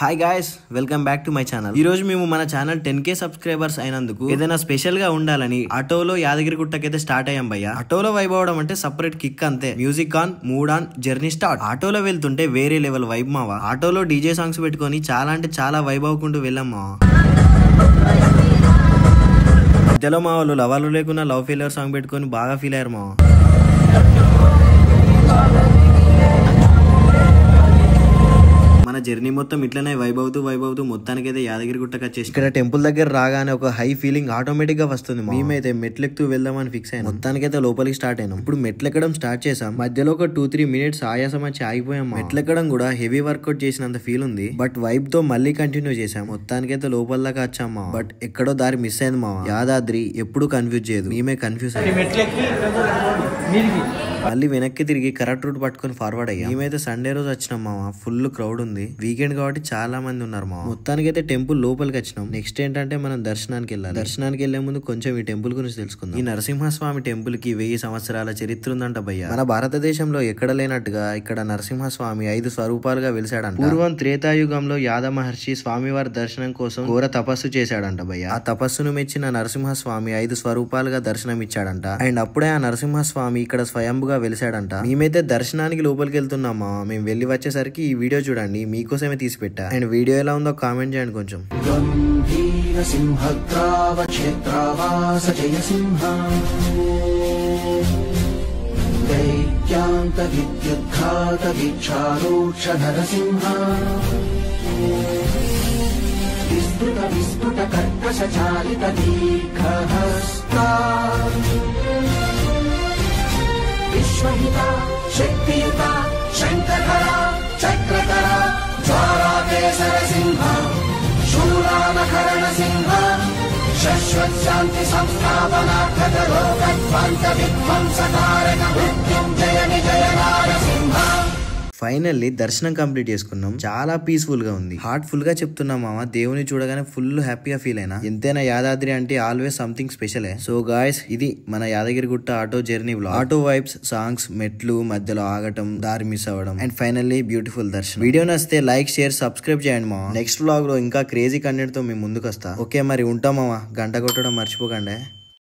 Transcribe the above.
Hi guys, welcome back to my channel. ఈ రోజు మేము మన ఛానల్ 10K సబ్స్క్రైబర్స్ అయినందుకు ఏదైనా స్పెషల్ గా ఉండాలని ఆటోలో యాదగిరి గుట్టకైతే స్టార్ట్ అయ్యాం భయ్య. ఆటోలో వైబ్ అవడం అంటే సపరేట్ కిక్ అంతే. Music on, mood on, journey start. ఆటోలో వెళ్తుంటే వేరే లెవెల్ వైబ్ మావా. ఆటోలో డీజే సాంగ్స్ పెట్టుకొని చాలా అంటే చాలా వైబ్ అవ్వకుంటూ వెళ్ళాం మావా. మధ్యలో మా వాళ్ళు లవర్లు లేకున్నా లవ్ ఫెయిలియర్ సాంగ్ పెట్టుకొని బాగా ఫీల్ అయ్యారు మావా. మన జర్నీ మొత్తం ఇట్లనే వైబ్ అవుతూ మొత్తానికైతే యాదగిరి గుట్టకు వచ్చేసి ఇక్కడ టెంపుల్ దగ్గర రాగానే ఒక హై ఫీలింగ్ ఆటోమేటిక్ గా వస్తుంది. మేమైతే మెట్లెక్కుతూ వెళ్దామని ఫిక్స్ అయినా. మొత్తానికైతే లోపలికి స్టార్ట్ అయినాం. ఇప్పుడు మెట్లెక్కడం స్టార్ట్ చేసాం. మధ్యలో ఒక 2-3 మినిట్స్ ఆయాసం వచ్చి ఆగిపోయాం. మెట్లెక్కడం కూడా హెవీ వర్కౌట్ చేసినంత ఫీల్ ఉంది. బట్ వైబ్ తో మళ్ళీ కంటిన్యూ చేసాం. మొత్తానికైతే లోపల దాకా వచ్చామా. బట్ ఎక్కడో దారి మిస్ అయింది మా. యాదాద్రి ఎప్పుడు కన్ఫ్యూజ్ చేయదు, మేమే కన్ఫ్యూజ్ మళ్ళీ వెనక్కి తిరిగి కరెక్ట్ రూట్ పట్టుకుని ఫార్వర్డ్ అయ్యాం. మేమైతే సండే రోజు వచ్చినాం మామ. ఫుల్ క్రౌడ్ ఉంది, వీకెండ్ కాబట్టి చాలా మంది ఉన్నారు మా. మొత్తానికి అయితే టెంపుల్ లోపలికి వచ్చినాం. నెక్స్ట్ ఏంటంటే మనం దర్శనానికి వెళ్ళాలి. దర్శనానికి వెళ్లే ముందు కొంచెం ఈ టెంపుల్ గురించి తెలుసుకుందాం. ఈ నరసింహస్వామి టెంపుల్ కి 1000 సంవత్సరాల చరిత్ర ఉందంట భయ్య. మన భారతదేశంలో ఎక్కడ లేనట్టుగా ఇక్కడ నరసింహస్వామి 5 స్వరూపాలుగా వెలిసాడంట. పూర్వం త్రేతాయుగంలో యాద మహర్షి స్వామివారి దర్శనం కోసం ఘోర తపస్సు చేశాడంట భయ్య. ఆ తపస్సును మెచ్చిన నరసింహస్వామి 5 స్వరూపాలుగా దర్శనం ఇచ్చాడంట. అండ్ అప్పుడే ఆ నరసింహస్వామి ఇక్కడ స్వయంభుగా వెలిసాడంట. మేమైతే దర్శనానికి లోపలికి వెళ్తున్నామా. మేము వెళ్ళి వచ్చేసరికి ఈ వీడియో చూడండి, మీకోసమే తీసి పెట్టా. అండ్ వీడియో ఎలా ఉందో కామెంట్ చేయండి కొంచెం. విశ్వహిత శక్తియుత శంకర చక్రకర జ్వారాకేశర సింహ శూలానకరణ సింహ శాశ్వత శాంతి సంస్థాపనార్థక లోకధ్వంస విధ్వంసకారక మృత్యుంజయ విజయ నారసింహ. ఫైనల్లీ దర్శనం కంప్లీట్ చేసుకున్నాం. చాలా పీస్ఫుల్ గా ఉంది. హార్ట్ఫుల్ గా చెప్తున్నాం మామ. దేవుని చూడగానే ఫుల్ హ్యాపీగా ఫీల్ అయినా. ఎంతైనా యాదాద్రి అంటే always something special. So guys, ఇది మన Yadagiri Gutta auto journey vlog. Auto vibes, songs, మెట్లు, మధ్యలో ఆగటం, దారి మిస్ అవ్వడం, అండ్ ఫైనల్లీ బ్యూటిఫుల్ దర్శనం. వీడియో నచ్చితే లైక్, షేర్, సబ్స్క్రైబ్ చేయండి మామ. నెక్స్ట్ వ్లాగ్ లో ఇంకా క్రేజీ కంటెంట్ తో మేము ముందుకు వస్తా. ఓకే మరి ఉంటాం మామ. గంట కొట్టడం మర్చిపోకండి.